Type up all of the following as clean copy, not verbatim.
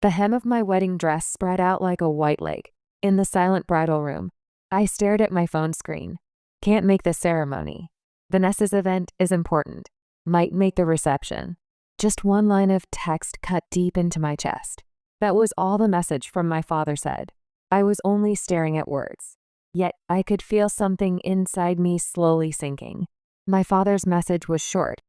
The hem of my wedding dress spread out like a white lake. In the silent bridal room, I stared at my phone screen. Can't make the ceremony. Vanessa's event is important. Might make the reception. Just one line of text cut deep into my chest. That was all the message from my father said. I was only staring at words. Yet I could feel something inside me slowly sinking. My father's message was short,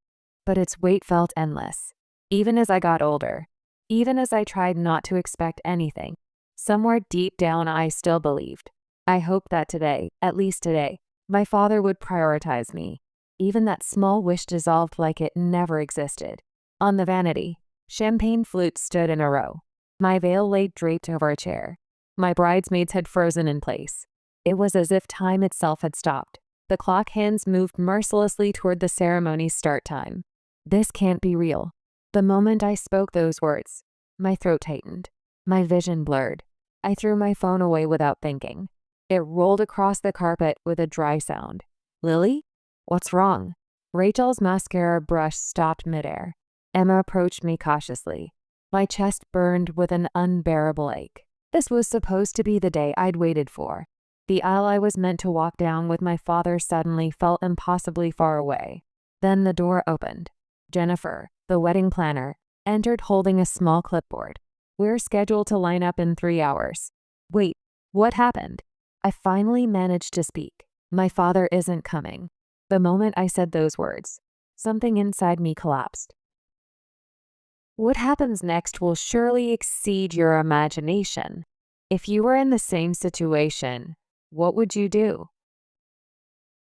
but its weight felt endless. Even as I got older, even as I tried not to expect anything, somewhere deep down I still believed. I hoped that today, at least today, my father would prioritize me. Even that small wish dissolved like it never existed. On the vanity, champagne flutes stood in a row. My veil lay draped over a chair. My bridesmaids had frozen in place. It was as if time itself had stopped. The clock hands moved mercilessly toward the ceremony's start time. This can't be real. The moment I spoke those words, my throat tightened. My vision blurred. I threw my phone away without thinking. It rolled across the carpet with a dry sound. Lily? What's wrong? Rachel's mascara brush stopped midair. Emma approached me cautiously. My chest burned with an unbearable ache. This was supposed to be the day I'd waited for. The aisle I was meant to walk down with my father suddenly felt impossibly far away. Then the door opened. Jennifer, the wedding planner, entered holding a small clipboard. We're scheduled to line up in 3 hours. Wait, what happened? I finally managed to speak. My father isn't coming. The moment I said those words, something inside me collapsed. What happens next will surely exceed your imagination. If you were in the same situation, what would you do?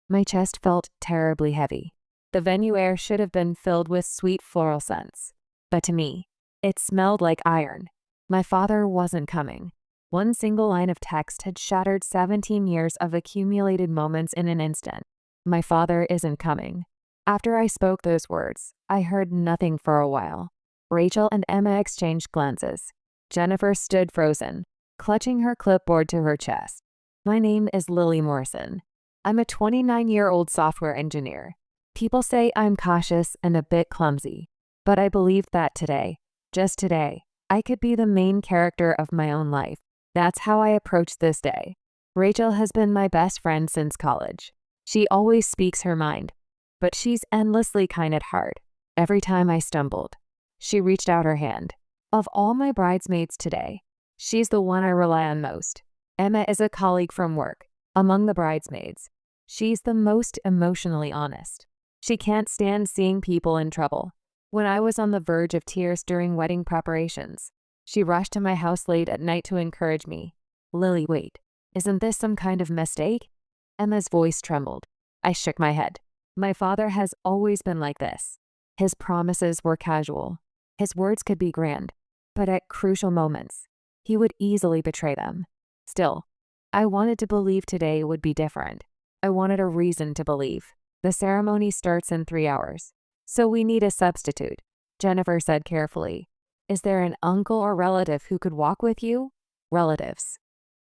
My chest felt terribly heavy. The venue air should have been filled with sweet floral scents. But to me, it smelled like iron. My father wasn't coming. One single line of text had shattered 17 years of accumulated moments in an instant. My father isn't coming. After I spoke those words, I heard nothing for a while. Rachel and Emma exchanged glances. Jennifer stood frozen, clutching her clipboard to her chest. My name is Lily Morrison. I'm a 29-year-old software engineer. People say I'm cautious and a bit clumsy, but I believed that today, just today, I could be the main character of my own life. That's how I approached this day. Rachel has been my best friend since college. She always speaks her mind, but she's endlessly kind at heart. Every time I stumbled, she reached out her hand. Of all my bridesmaids today, she's the one I rely on most. Emma is a colleague from work. Among the bridesmaids, she's the most emotionally honest. She can't stand seeing people in trouble. When I was on the verge of tears during wedding preparations, she rushed to my house late at night to encourage me. Lily, wait, isn't this some kind of mistake? Emma's voice trembled. I shook my head. My father has always been like this. His promises were casual. His words could be grand, but at crucial moments, he would easily betray them. Still, I wanted to believe today would be different. I wanted a reason to believe. The ceremony starts in 3 hours, so we need a substitute, Jennifer said carefully. Is there an uncle or relative who could walk with you? Relatives.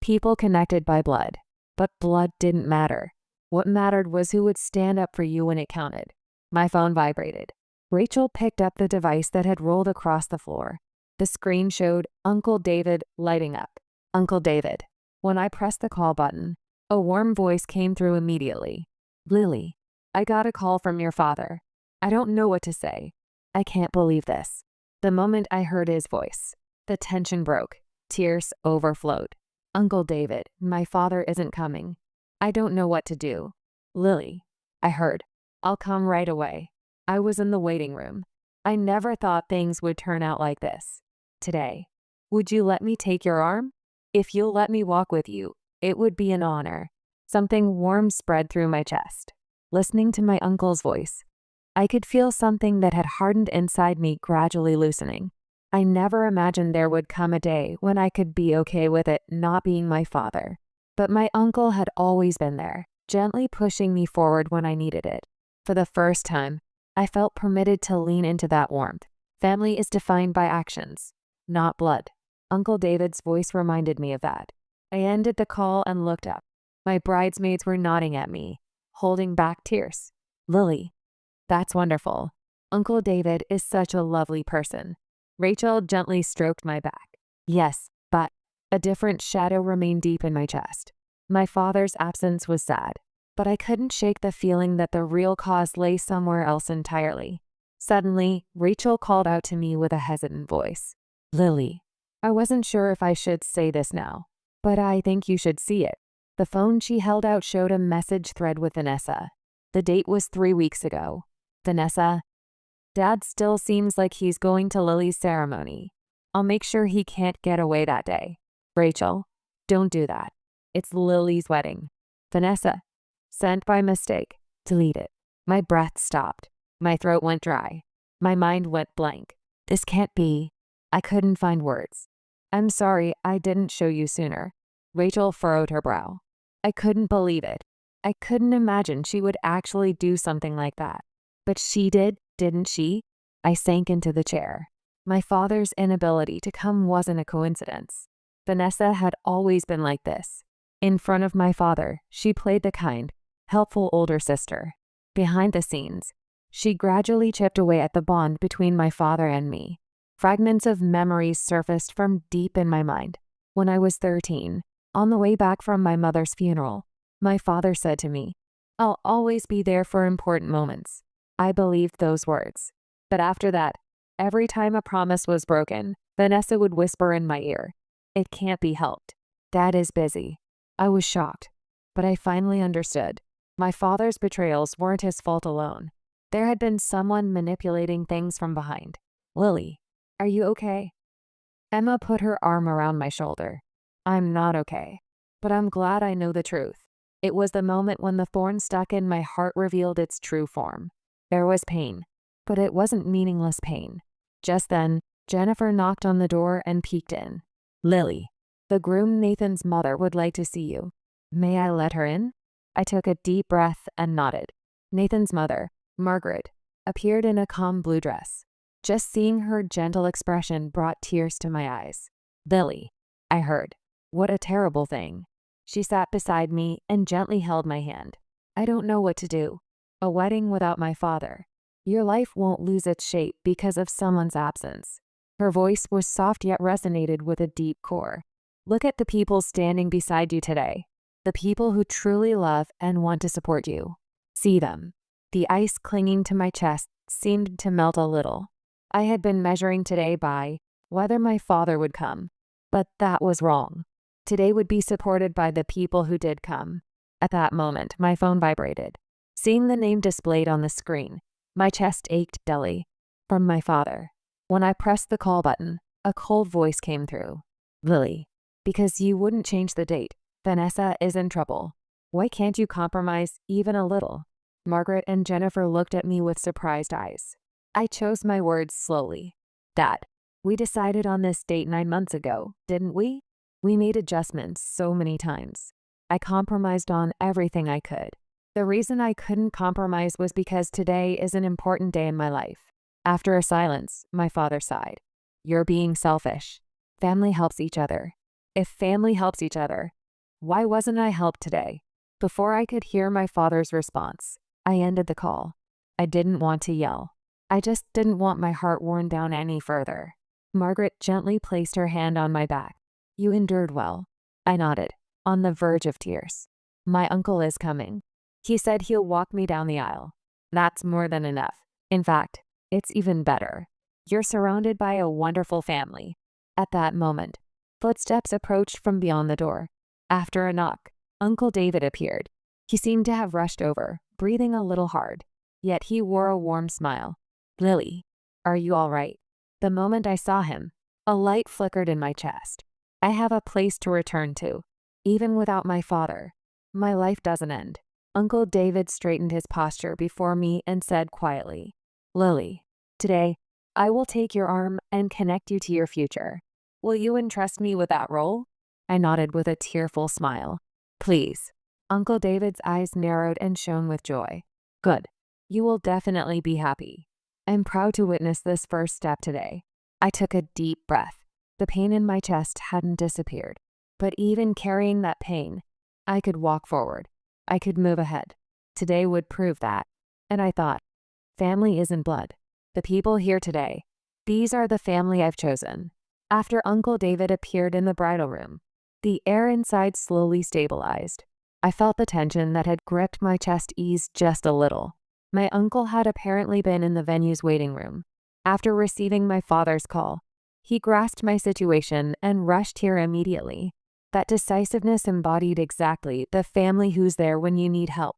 People connected by blood. But blood didn't matter. What mattered was who would stand up for you when it counted. My phone vibrated. Rachel picked up the device that had rolled across the floor. The screen showed Uncle David lighting up. Uncle David. When I pressed the call button, a warm voice came through immediately. Lily, I got a call from your father. I don't know what to say. I can't believe this. The moment I heard his voice, the tension broke. Tears overflowed. Uncle David, my father isn't coming. I don't know what to do. Lily, I heard. I'll come right away. I was in the waiting room. I never thought things would turn out like this. Today, would you let me take your arm? If you'll let me walk with you, it would be an honor. Something warm spread through my chest. Listening to my uncle's voice, I could feel something that had hardened inside me gradually loosening. I never imagined there would come a day when I could be okay with it not being my father. But my uncle had always been there, gently pushing me forward when I needed it. For the first time, I felt permitted to lean into that warmth. Family is defined by actions, not blood. Uncle David's voice reminded me of that. I ended the call and looked up. My bridesmaids were nodding at me, holding back tears. Lily, that's wonderful. Uncle David is such a lovely person. Rachel gently stroked my back. Yes, but a different shadow remained deep in my chest. My father's absence was sad, but I couldn't shake the feeling that the real cause lay somewhere else entirely. Suddenly, Rachel called out to me with a hesitant voice. Lily. I wasn't sure if I should say this now, but I think you should see it. The phone she held out showed a message thread with Vanessa. The date was 3 weeks ago. Vanessa, Dad still seems like he's going to Lily's ceremony. I'll make sure he can't get away that day. Rachel, don't do that. It's Lily's wedding. Vanessa, sent by mistake. Delete it. My breath stopped. My throat went dry. My mind went blank. This can't be. I couldn't find words. I'm sorry I didn't show you sooner. Rachel furrowed her brow. I couldn't believe it. I couldn't imagine she would actually do something like that. But she did, didn't she? I sank into the chair. My father's inability to come wasn't a coincidence. Vanessa had always been like this. In front of my father, she played the kind, helpful older sister. Behind the scenes, she gradually chipped away at the bond between my father and me. Fragments of memories surfaced from deep in my mind. When I was 13, on the way back from my mother's funeral, my father said to me, "I'll always be there for important moments." I believed those words. But after that, every time a promise was broken, Vanessa would whisper in my ear, "It can't be helped. Dad is busy." I was shocked, but I finally understood. My father's betrayals weren't his fault alone. There had been someone manipulating things from behind. Lily, are you okay? Emma put her arm around my shoulder. I'm not okay, but I'm glad I know the truth. It was the moment when the thorn stuck in my heart revealed its true form. There was pain, but it wasn't meaningless pain. Just then, Jennifer knocked on the door and peeked in. Lily, the groom Nathan's mother would like to see you. May I let her in? I took a deep breath and nodded. Nathan's mother, Margaret, appeared in a calm blue dress. Just seeing her gentle expression brought tears to my eyes. Lily, I heard. What a terrible thing. She sat beside me and gently held my hand. I don't know what to do. A wedding without my father. Your life won't lose its shape because of someone's absence. Her voice was soft yet resonated with a deep core. Look at the people standing beside you today. The people who truly love and want to support you. See them. The ice clinging to my chest seemed to melt a little. I had been measuring today by whether my father would come, but that was wrong. Today would be supported by the people who did come. At that moment, my phone vibrated. Seeing the name displayed on the screen, my chest ached dully. From my father. When I pressed the call button, a cold voice came through. Lily, because you wouldn't change the date, Vanessa is in trouble. Why can't you compromise even a little? Margaret and Jennifer looked at me with surprised eyes. I chose my words slowly. Dad, we decided on this date 9 months ago, didn't we? We made adjustments so many times. I compromised on everything I could. The reason I couldn't compromise was because today is an important day in my life. After a silence, my father sighed. You're being selfish. Family helps each other. If family helps each other, why wasn't I helped today? Before I could hear my father's response, I ended the call. I didn't want to yell. I just didn't want my heart worn down any further. Margaret gently placed her hand on my back. You endured well. I nodded, on the verge of tears. My uncle is coming. He said he'll walk me down the aisle. That's more than enough. In fact, it's even better. You're surrounded by a wonderful family. At that moment, footsteps approached from beyond the door. After a knock, Uncle David appeared. He seemed to have rushed over, breathing a little hard. Yet he wore a warm smile. Lily, are you all right? The moment I saw him, a light flickered in my chest. I have a place to return to. Even without my father, my life doesn't end. Uncle David straightened his posture before me and said quietly, Lily, today, I will take your arm and connect you to your future. Will you entrust me with that role? I nodded with a tearful smile. Please. Uncle David's eyes narrowed and shone with joy. Good. You will definitely be happy. I'm proud to witness this first step today. I took a deep breath. The pain in my chest hadn't disappeared. But even carrying that pain, I could walk forward. I could move ahead. Today would prove that. And I thought, family isn't blood. The people here today, these are the family I've chosen. After Uncle David appeared in the bridal room, the air inside slowly stabilized. I felt the tension that had gripped my chest ease just a little. My uncle had apparently been in the venue's waiting room. After receiving my father's call, he grasped my situation and rushed here immediately. That decisiveness embodied exactly the family who's there when you need help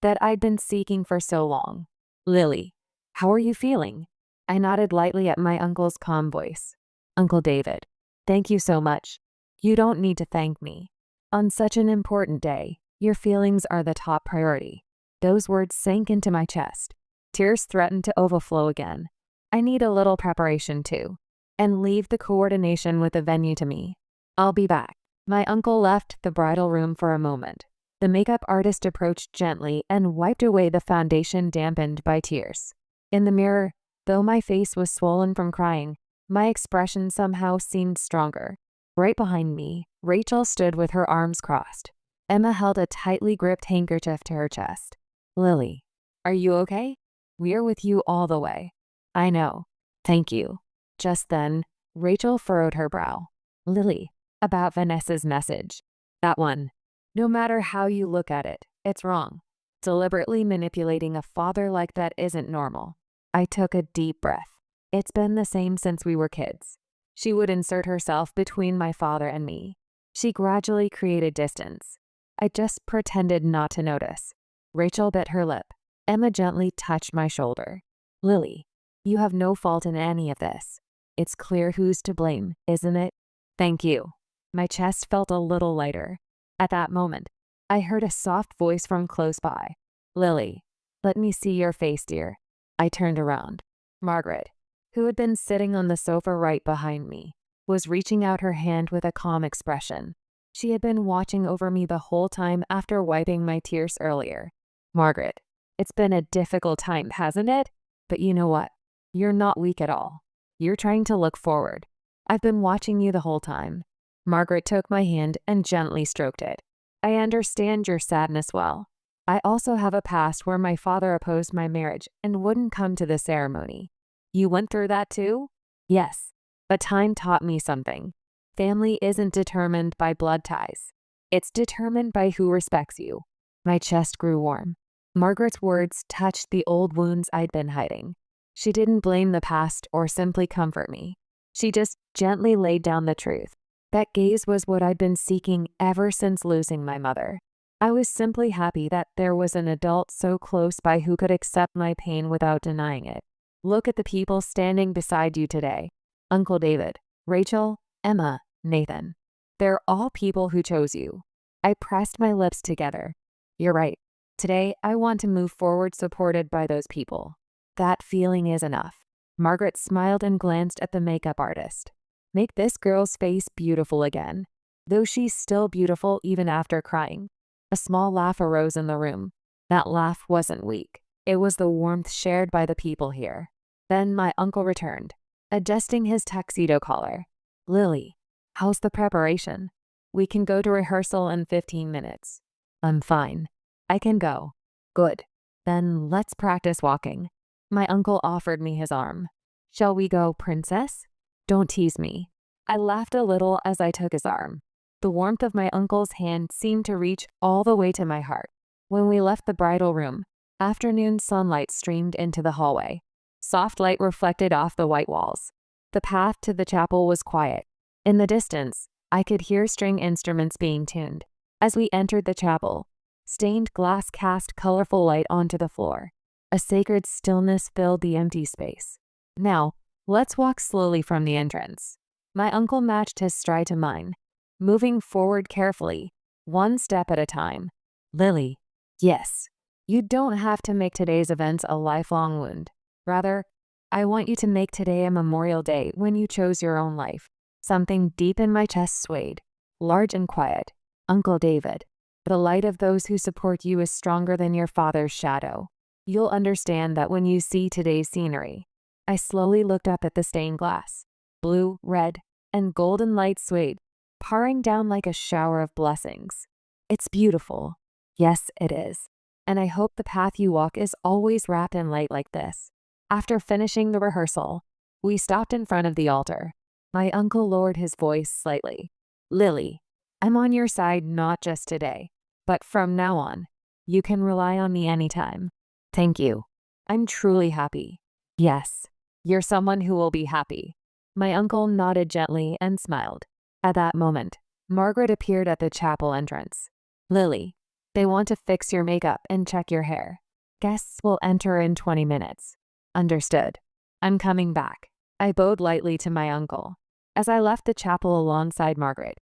that I'd been seeking for so long. Lily, how are you feeling? I nodded lightly at my uncle's calm voice. Uncle David, thank you so much. You don't need to thank me. On such an important day, your feelings are the top priority. Those words sank into my chest. Tears threatened to overflow again. I need a little preparation too, and leave the coordination with the venue to me. I'll be back. My uncle left the bridal room for a moment. The makeup artist approached gently and wiped away the foundation dampened by tears. In the mirror, though my face was swollen from crying, my expression somehow seemed stronger. Right behind me, Rachel stood with her arms crossed. Emma held a tightly gripped handkerchief to her chest. Lily, are you okay? We're with you all the way. I know. Thank you. Just then, Rachel furrowed her brow. Lily, about Vanessa's message. That one. No matter how you look at it, it's wrong. Deliberately manipulating a father like that isn't normal. I took a deep breath. It's been the same since we were kids. She would insert herself between my father and me. She gradually created distance. I just pretended not to notice. Rachel bit her lip. Emma gently touched my shoulder. Lily, you have no fault in any of this. It's clear who's to blame, isn't it? Thank you. My chest felt a little lighter. At that moment, I heard a soft voice from close by. Lily, let me see your face, dear. I turned around. Margaret, who had been sitting on the sofa right behind me, was reaching out her hand with a calm expression. She had been watching over me the whole time after wiping my tears earlier. Margaret, it's been a difficult time, hasn't it? But you know what? You're not weak at all. You're trying to look forward. I've been watching you the whole time. Margaret took my hand and gently stroked it. I understand your sadness well. I also have a past where my father opposed my marriage and wouldn't come to the ceremony. You went through that too? Yes. But time taught me something. Family isn't determined by blood ties. It's determined by who respects you. My chest grew warm. Margaret's words touched the old wounds I'd been hiding. She didn't blame the past or simply comfort me. She just gently laid down the truth. That gaze was what I'd been seeking ever since losing my mother. I was simply happy that there was an adult so close by who could accept my pain without denying it. Look at the people standing beside you today. Uncle David, Rachel, Emma, Nathan. They're all people who chose you. I pressed my lips together. You're right. Today, I want to move forward supported by those people. That feeling is enough. Margaret smiled and glanced at the makeup artist. Make this girl's face beautiful again, though she's still beautiful even after crying. A small laugh arose in the room. That laugh wasn't weak. It was the warmth shared by the people here. Then my uncle returned, adjusting his tuxedo collar. Lily, how's the preparation? We can go to rehearsal in 15 minutes. I'm fine. I can go. Good. Then let's practice walking. My uncle offered me his arm. Shall we go, princess? Don't tease me. I laughed a little as I took his arm. The warmth of my uncle's hand seemed to reach all the way to my heart. When we left the bridal room, afternoon sunlight streamed into the hallway. Soft light reflected off the white walls. The path to the chapel was quiet. In the distance, I could hear string instruments being tuned. As we entered the chapel, stained glass cast colorful light onto the floor. A sacred stillness filled the empty space. Now, let's walk slowly from the entrance. My uncle matched his stride to mine, moving forward carefully, one step at a time. Lily, yes, you don't have to make today's events a lifelong wound. Rather, I want you to make today a memorial day when you chose your own life. Something deep in my chest swayed, large and quiet. Uncle David, the light of those who support you is stronger than your father's shadow. You'll understand that when you see today's scenery. I slowly looked up at the stained glass. Blue, red, and golden light swayed, pouring down like a shower of blessings. It's beautiful. Yes, it is. And I hope the path you walk is always wrapped in light like this. After finishing the rehearsal, we stopped in front of the altar. My uncle lowered his voice slightly. Lily, I'm on your side not just today, but from now on. You can rely on me anytime. Thank you. I'm truly happy. Yes, you're someone who will be happy. My uncle nodded gently and smiled. At that moment, Margaret appeared at the chapel entrance. Lily, they want to fix your makeup and check your hair. Guests will enter in 20 minutes. Understood. I'm coming back. I bowed lightly to my uncle. As I left the chapel alongside Margaret,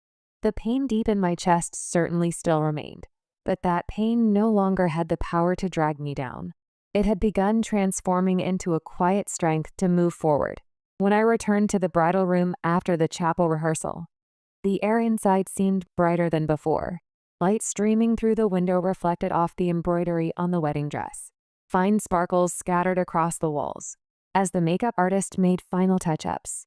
the pain deep in my chest certainly still remained, but that pain no longer had the power to drag me down. It had begun transforming into a quiet strength to move forward. When I returned to the bridal room after the chapel rehearsal, the air inside seemed brighter than before. Light streaming through the window reflected off the embroidery on the wedding dress. Fine sparkles scattered across the walls as the makeup artist made final touch-ups.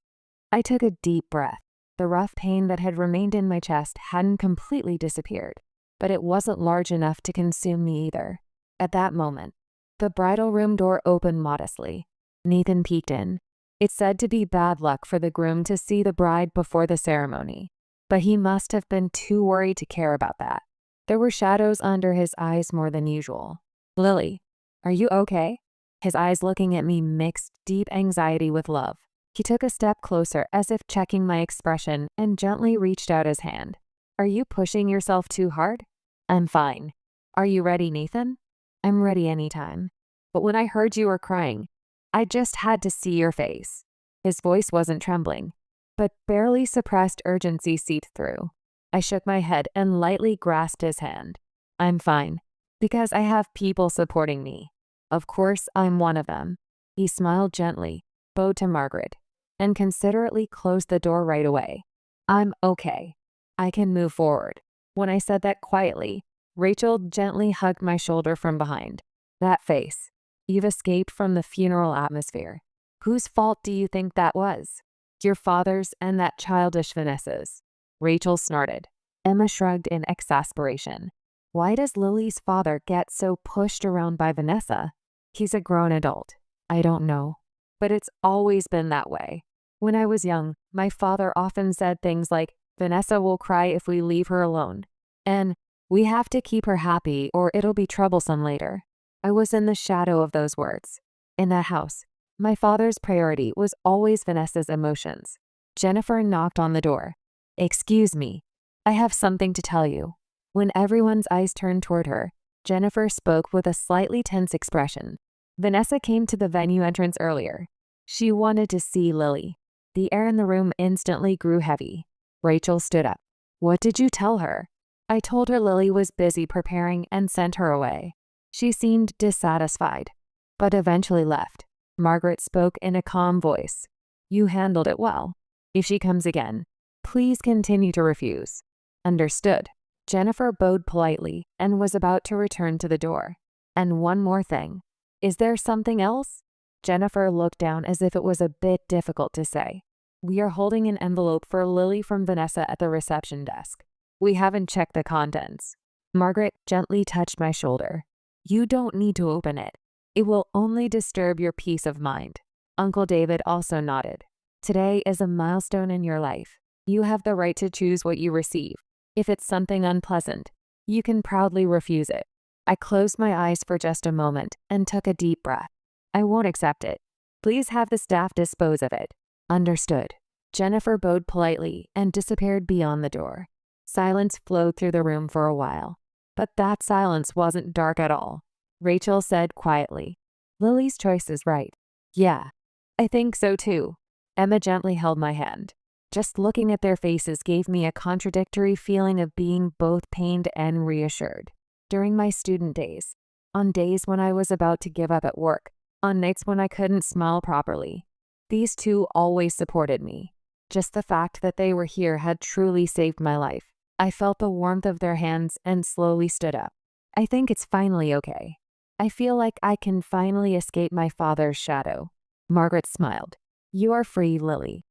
I took a deep breath. The rough pain that had remained in my chest hadn't completely disappeared, but it wasn't large enough to consume me either. At that moment, the bridal room door opened modestly. Nathan peeked in. It's said to be bad luck for the groom to see the bride before the ceremony, but he must have been too worried to care about that. There were shadows under his eyes more than usual. Lily, are you okay? His eyes looking at me mixed deep anxiety with love. He took a step closer as if checking my expression and gently reached out his hand. Are you pushing yourself too hard? I'm fine. Are you ready, Nathan? I'm ready anytime. But when I heard you were crying, I just had to see your face. His voice wasn't trembling, but barely suppressed urgency seeped through. I shook my head and lightly grasped his hand. I'm fine, because I have people supporting me. Of course, I'm one of them. He smiled gently, bowed to Margaret, and considerately closed the door right away. I'm okay. I can move forward. When I said that quietly, Rachel gently hugged my shoulder from behind. That face. You've escaped from the funeral atmosphere. Whose fault do you think that was? Your father's and that childish Vanessa's. Rachel snorted. Emma shrugged in exasperation. Why does Lily's father get so pushed around by Vanessa? He's a grown adult. I don't know. But it's always been that way. When I was young, my father often said things like, Vanessa will cry if we leave her alone. And, we have to keep her happy or it'll be troublesome later. I was in the shadow of those words. In that house, my father's priority was always Vanessa's emotions. Jennifer knocked on the door. Excuse me. I have something to tell you. When everyone's eyes turned toward her, Jennifer spoke with a slightly tense expression. Vanessa came to the venue entrance earlier. She wanted to see Lily. The air in the room instantly grew heavy. Rachel stood up. What did you tell her? I told her Lily was busy preparing and sent her away. She seemed dissatisfied, but eventually left. Margaret spoke in a calm voice. You handled it well. If she comes again, please continue to refuse. Understood. Jennifer bowed politely and was about to return to the door. And one more thing. Is there something else? Jennifer looked down as if it was a bit difficult to say. We are holding an envelope for Lily from Vanessa at the reception desk. We haven't checked the contents. Margaret gently touched my shoulder. You don't need to open it. It will only disturb your peace of mind. Uncle David also nodded. Today is a milestone in your life. You have the right to choose what you receive. If it's something unpleasant, you can proudly refuse it. I closed my eyes for just a moment and took a deep breath. I won't accept it. Please have the staff dispose of it. Understood. Jennifer bowed politely and disappeared beyond the door. Silence flowed through the room for a while, but that silence wasn't dark at all. Rachel said quietly, Lily's choice is right. Yeah, I think so too. Emma gently held my hand. Just looking at their faces gave me a contradictory feeling of being both pained and reassured. During my student days, on days when I was about to give up at work, on nights when I couldn't smile properly, these two always supported me. Just the fact that they were here had truly saved my life. I felt the warmth of their hands and slowly stood up. I think it's finally okay. I feel like I can finally escape my father's shadow. Margaret smiled. You are free, Lily.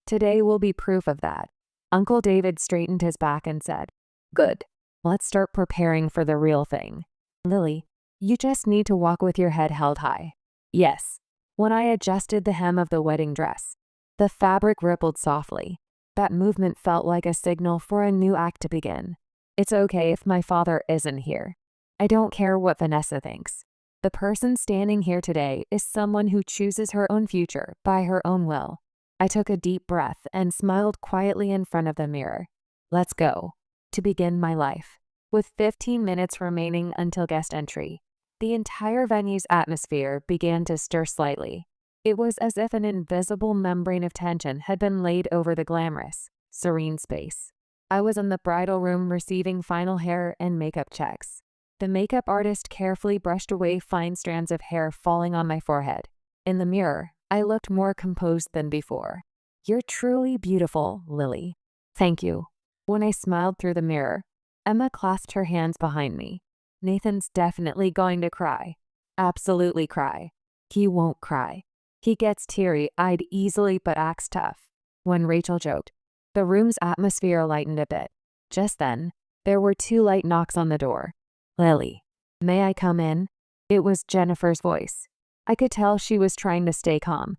Today will be proof of that. Uncle David straightened his back and said, Good. Let's start preparing for the real thing. Lily, you just need to walk with your head held high. Yes. When I adjusted the hem of the wedding dress, The fabric rippled softly. That movement felt like a signal for a new act to begin. It's okay if my father isn't here. I don't care what Vanessa thinks. The person standing here today is someone who chooses her own future by her own will. I took a deep breath and smiled quietly in front of the mirror. Let's go. To begin my life. With 15 minutes remaining until guest entry, the entire venue's atmosphere began to stir slightly. It was as if an invisible membrane of tension had been laid over the glamorous, serene space. I was in the bridal room receiving final hair and makeup checks. The makeup artist carefully brushed away fine strands of hair falling on my forehead. In the mirror, I looked more composed than before. You're truly beautiful, Lily. Thank you. When I smiled through the mirror, Emma clasped her hands behind me. Nathan's definitely going to cry. Absolutely cry. He won't cry. He gets teary-eyed easily but acts tough. When Rachel joked, the room's atmosphere lightened a bit. Just then, there were 2 light knocks on the door. Lily, may I come in? It was Jennifer's voice. I could tell she was trying to stay calm,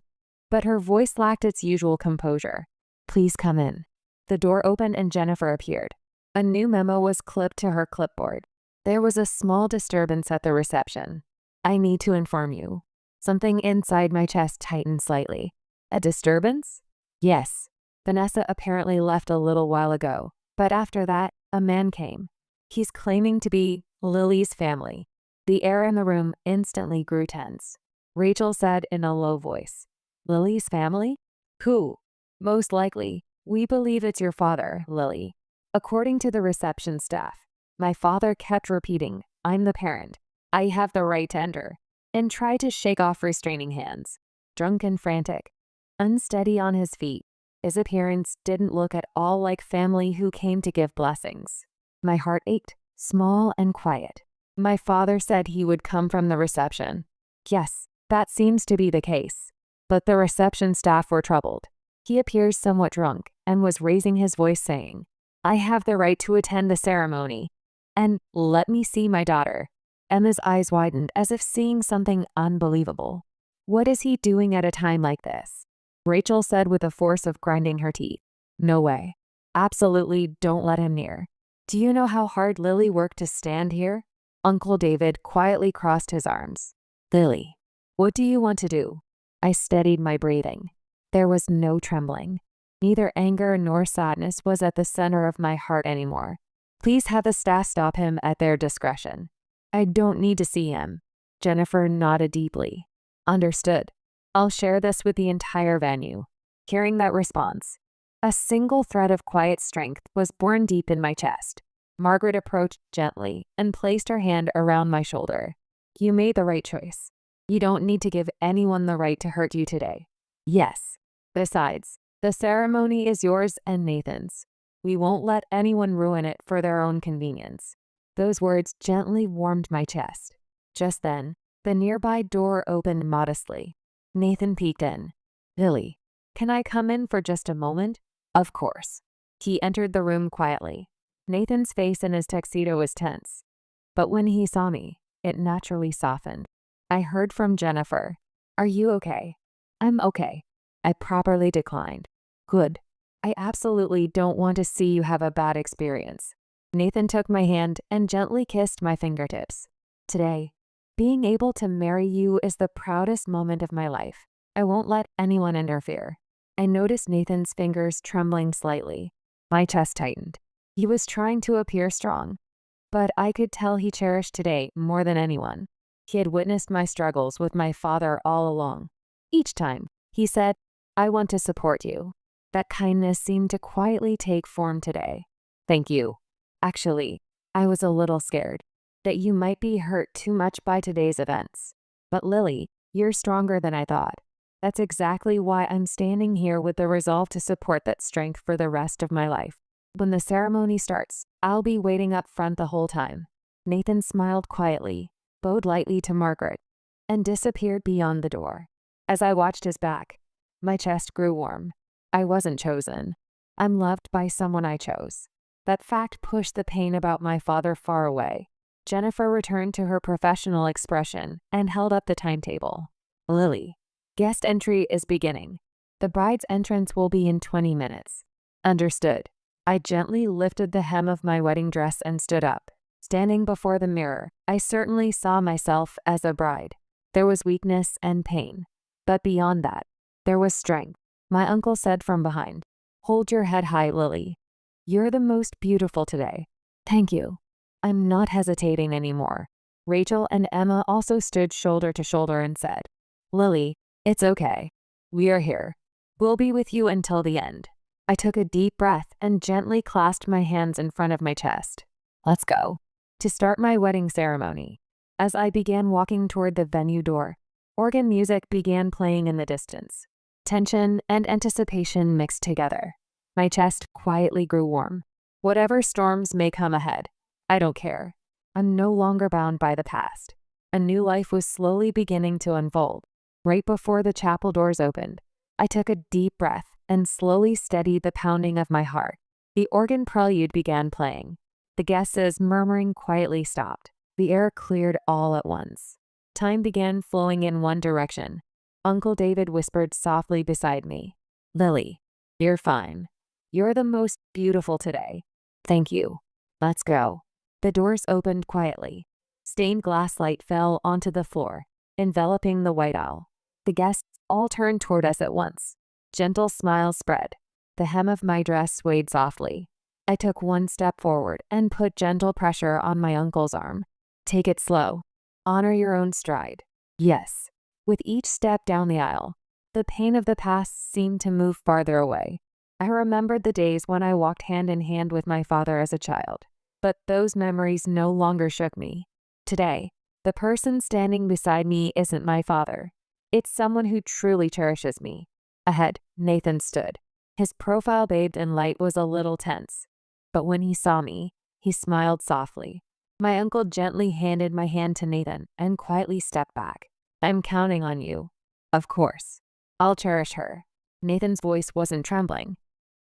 but her voice lacked its usual composure. Please come in. The door opened and Jennifer appeared. A new memo was clipped to her clipboard. There was a small disturbance at the reception. I need to inform you. Something inside my chest tightened slightly. A disturbance? Yes. Vanessa apparently left a little while ago, but after that, a man came. He's claiming to be Lily's family. The air in the room instantly grew tense. Rachel said in a low voice, Lily's family? Who? Most likely, we believe it's your father, Lily. According to the reception staff, my father kept repeating, I'm the parent. I have the right to enter, and tried to shake off restraining hands. Drunk and frantic, unsteady on his feet, his appearance didn't look at all like family who came to give blessings. My heart ached, small and quiet. My father said he would come from the reception. Yes, that seems to be the case. But the reception staff were troubled. He appears somewhat drunk and was raising his voice saying, I have the right to attend the ceremony. And let me see my daughter. Emma's eyes widened as if seeing something unbelievable. What is he doing at a time like this? Rachel said with a force of grinding her teeth. No way. Absolutely don't let him near. Do you know how hard Lily worked to stand here? Uncle David quietly crossed his arms. Lily, what do you want to do? I steadied my breathing. There was no trembling. Neither anger nor sadness was at the center of my heart anymore. Please have the staff stop him at their discretion. I don't need to see him. Jennifer nodded deeply. Understood. I'll share this with the entire venue. Hearing that response, a single thread of quiet strength was born deep in my chest. Margaret approached gently and placed her hand around my shoulder. You made the right choice. You don't need to give anyone the right to hurt you today. Yes. Besides, the ceremony is yours and Nathan's. We won't let anyone ruin it for their own convenience. Those words gently warmed my chest. Just then, the nearby door opened modestly. Nathan peeked in. Lily, can I come in for just a moment? Of course. He entered the room quietly. Nathan's face in his tuxedo was tense. But when he saw me, it naturally softened. I heard from Jennifer. Are you okay? I'm okay. I properly declined. Good. I absolutely don't want to see you have a bad experience. Nathan took my hand and gently kissed my fingertips. Today, being able to marry you is the proudest moment of my life. I won't let anyone interfere. I noticed Nathan's fingers trembling slightly. My chest tightened. He was trying to appear strong, but I could tell he cherished today more than anyone. He had witnessed my struggles with my father all along. Each time, he said, I want to support you. That kindness seemed to quietly take form today. Thank you. Actually, I was a little scared that you might be hurt too much by today's events. But Lily, you're stronger than I thought. That's exactly why I'm standing here with the resolve to support that strength for the rest of my life. When the ceremony starts, I'll be waiting up front the whole time. Nathan smiled quietly, bowed lightly to Margaret, and disappeared beyond the door. As I watched his back, my chest grew warm. I wasn't chosen. I'm loved by someone I chose. That fact pushed the pain about my father far away. Jennifer returned to her professional expression and held up the timetable. Lily, guest entry is beginning. The bride's entrance will be in 20 minutes. Understood. I gently lifted the hem of my wedding dress and stood up. Standing before the mirror, I certainly saw myself as a bride. There was weakness and pain. But beyond that, there was strength. My uncle said from behind, "Hold your head high, Lily. You're the most beautiful today." Thank you. I'm not hesitating anymore. Rachel and Emma also stood shoulder to shoulder and said, "Lily, it's okay. We are here. We'll be with you until the end." I took a deep breath and gently clasped my hands in front of my chest. Let's go. To start my wedding ceremony. As I began walking toward the venue door, organ music began playing in the distance. Tension and anticipation mixed together. My chest quietly grew warm. Whatever storms may come ahead, I don't care. I'm no longer bound by the past. A new life was slowly beginning to unfold. Right before the chapel doors opened, I took a deep breath and slowly steadied the pounding of my heart. The organ prelude began playing. The guests' murmuring quietly stopped. The air cleared all at once. Time began flowing in one direction. Uncle David whispered softly beside me, "Lily, you're fine. You're the most beautiful today. Thank you. Let's go." The doors opened quietly. Stained glass light fell onto the floor, enveloping the white aisle. The guests all turned toward us at once. Gentle smiles spread. The hem of my dress swayed softly. I took one step forward and put gentle pressure on my uncle's arm. "Take it slow. Honor your own stride." Yes. With each step down the aisle, the pain of the past seemed to move farther away. I remembered the days when I walked hand in hand with my father as a child, but those memories no longer shook me. Today, the person standing beside me isn't my father. It's someone who truly cherishes me. Ahead, Nathan stood. His profile bathed in light was a little tense, but when he saw me, he smiled softly. My uncle gently handed my hand to Nathan and quietly stepped back. "I'm counting on you." "Of course. I'll cherish her." Nathan's voice wasn't trembling,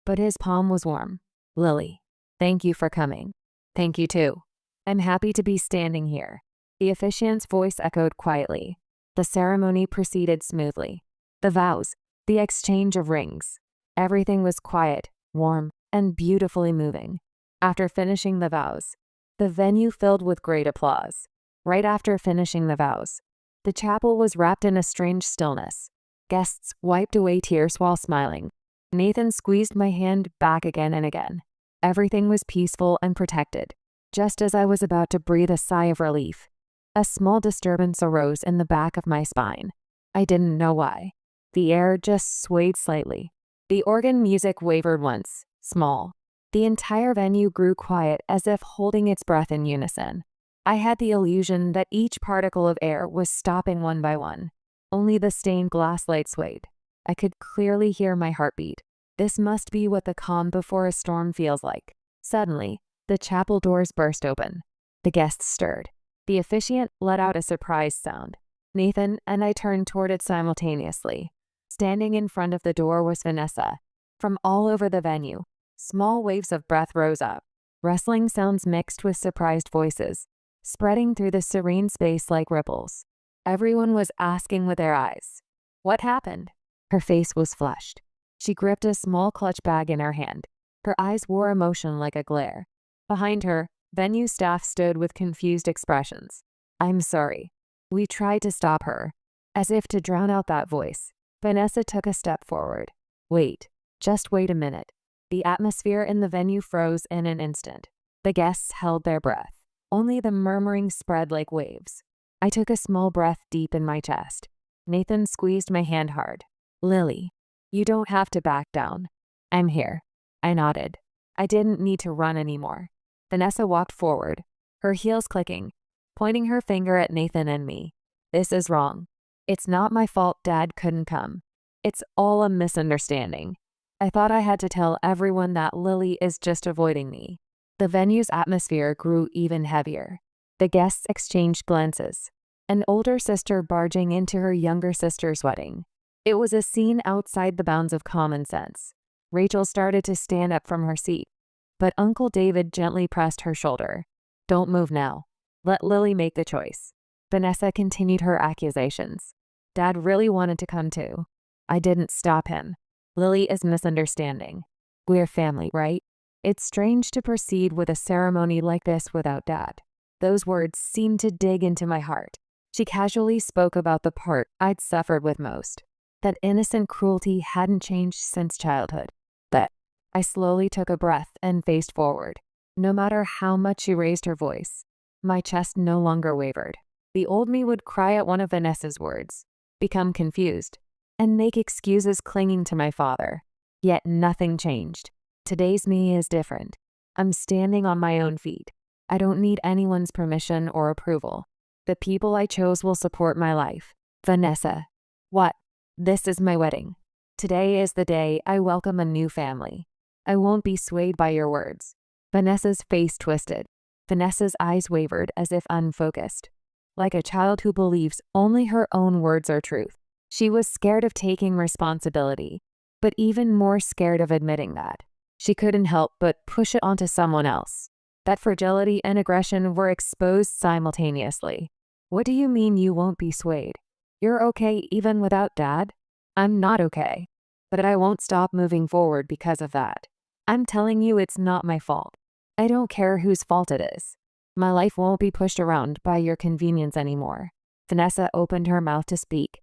but his palm was warm. "Lily, thank you for coming." "Thank you too. I'm happy to be standing here." The officiant's voice echoed quietly. The ceremony proceeded smoothly. The vows, the exchange of rings. Everything was quiet, warm, and beautifully moving. After finishing the vows, the venue filled with great applause. Right after finishing the vows, the chapel was wrapped in a strange stillness. Guests wiped away tears while smiling. Nathan squeezed my hand back again and again. Everything was peaceful and protected. Just as I was about to breathe a sigh of relief, a small disturbance arose in the back of my spine. I didn't know why. The air just swayed slightly. The organ music wavered once, small. The entire venue grew quiet as if holding its breath in unison. I had the illusion that each particle of air was stopping one by one. Only the stained glass light swayed. I could clearly hear my heartbeat. This must be what the calm before a storm feels like. Suddenly, the chapel doors burst open. The guests stirred. The officiant let out a surprised sound. Nathan and I turned toward it simultaneously. Standing in front of the door was Vanessa. From all over the venue, small waves of breath rose up. Rustling sounds mixed with surprised voices, spreading through the serene space like ripples. Everyone was asking with their eyes, "What happened?" Her face was flushed. She gripped a small clutch bag in her hand. Her eyes wore emotion like a glare. Behind her, venue staff stood with confused expressions. "I'm sorry. We tried to stop her." As if to drown out that voice, Vanessa took a step forward. "Wait. Just wait a minute." The atmosphere in the venue froze in an instant. The guests held their breath. Only the murmuring spread like waves. I took a small breath deep in my chest. Nathan squeezed my hand hard. "Lily, you don't have to back down. I'm here." I nodded. I didn't need to run anymore. Vanessa walked forward, her heels clicking, pointing her finger at Nathan and me. "This is wrong. It's not my fault Dad couldn't come. It's all a misunderstanding." I thought I had to tell everyone that Lily is just avoiding me. The venue's atmosphere grew even heavier. The guests exchanged glances, an older sister barging into her younger sister's wedding. It was a scene outside the bounds of common sense. Rachel started to stand up from her seat, but Uncle David gently pressed her shoulder. "Don't move now. Let Lily make the choice." Vanessa continued her accusations. "Dad really wanted to come too. I didn't stop him." Lily is misunderstanding. We're family, right? It's strange to proceed with a ceremony like this without Dad. Those words seemed to dig into my heart. She casually spoke about the part I'd suffered with most. That innocent cruelty hadn't changed since childhood. But I slowly took a breath and faced forward. No matter how much she raised her voice, my chest no longer wavered. The old me would cry at one of Vanessa's words, become confused, and make excuses clinging to my father. Yet nothing changed. Today's me is different. I'm standing on my own feet. I don't need anyone's permission or approval. The people I chose will support my life. Vanessa. What? This is my wedding. Today is the day I welcome a new family. I won't be swayed by your words. Vanessa's face twisted. Vanessa's eyes wavered as if unfocused. Like a child who believes only her own words are truth. She was scared of taking responsibility, but even more scared of admitting that. She couldn't help but push it onto someone else. That fragility and aggression were exposed simultaneously. What do you mean you won't be swayed? You're okay even without Dad? I'm not okay. But I won't stop moving forward because of that. I'm telling you it's not my fault. I don't care whose fault it is. My life won't be pushed around by your convenience anymore. Vanessa opened her mouth to speak.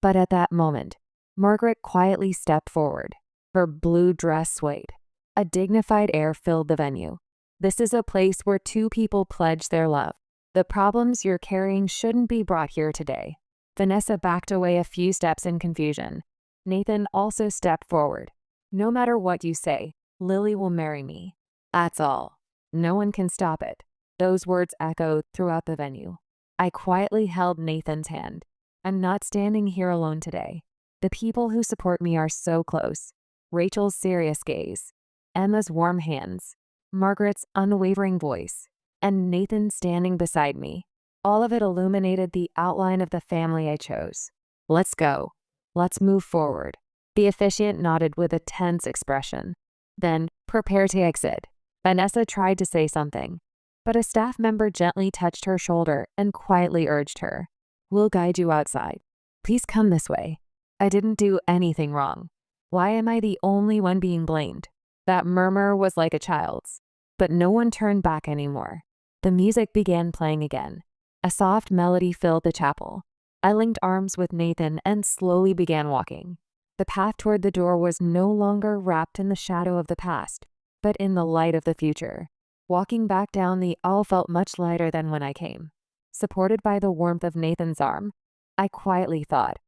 But at that moment, Margaret quietly stepped forward. Her blue dress swayed. A dignified air filled the venue. This is a place where two people pledge their love. The problems you're carrying shouldn't be brought here today. Vanessa backed away a few steps in confusion. Nathan also stepped forward. No matter what you say, Lily will marry me. That's all. No one can stop it. Those words echoed throughout the venue. I quietly held Nathan's hand. I'm not standing here alone today. The people who support me are so close. Rachel's serious gaze, Emma's warm hands, Margaret's unwavering voice, and Nathan standing beside me. All of it illuminated the outline of the family I chose. Let's go. Let's move forward. The officiant nodded with a tense expression. Then, prepare to exit. Vanessa tried to say something, but a staff member gently touched her shoulder and quietly urged her. We'll guide you outside. Please come this way. I didn't do anything wrong. Why am I the only one being blamed? That murmur was like a child's, but no one turned back anymore. The music began playing again. A soft melody filled the chapel. I linked arms with Nathan and slowly began walking. The path toward the door was no longer wrapped in the shadow of the past, but in the light of the future. Walking back down the aisle felt much lighter than when I came. Supported by the warmth of Nathan's arm, I quietly thought,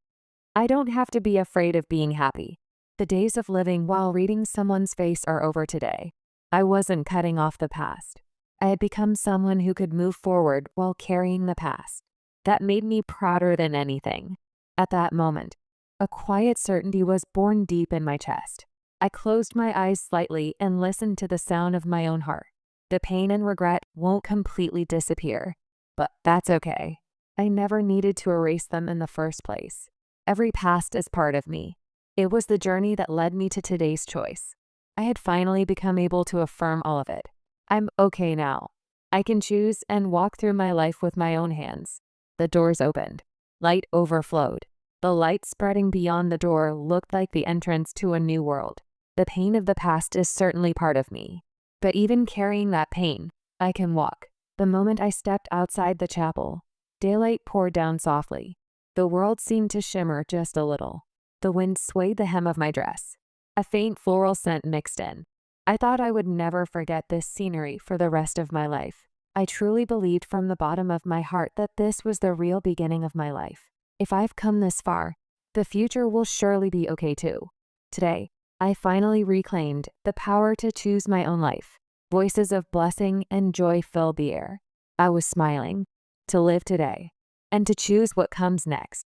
I don't have to be afraid of being happy. The days of living while reading someone's face are over today. I wasn't cutting off the past. I had become someone who could move forward while carrying the past. That made me prouder than anything. At that moment, a quiet certainty was born deep in my chest. I closed my eyes slightly and listened to the sound of my own heart. The pain and regret won't completely disappear, but that's okay. I never needed to erase them in the first place. Every past is part of me. It was the journey that led me to today's choice. I had finally become able to affirm all of it. I'm okay now. I can choose and walk through my life with my own hands. The doors opened. Light overflowed. The light spreading beyond the door looked like the entrance to a new world. The pain of the past is certainly part of me. But even carrying that pain, I can walk. The moment I stepped outside the chapel, daylight poured down softly. The world seemed to shimmer just a little. The wind swayed the hem of my dress. A faint floral scent mixed in. I thought I would never forget this scenery for the rest of my life. I truly believed from the bottom of my heart that this was the real beginning of my life. If I've come this far, the future will surely be okay too. Today, I finally reclaimed the power to choose my own life. Voices of blessing and joy filled the air. I was smiling, to live today, and to choose what comes next.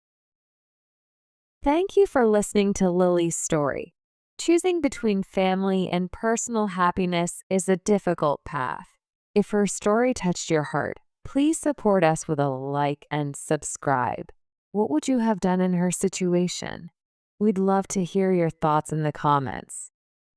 Thank you for listening to Lily's story. Choosing between family and personal happiness is a difficult path. If her story touched your heart, please support us with a like and subscribe. What would you have done in her situation? We'd love to hear your thoughts in the comments.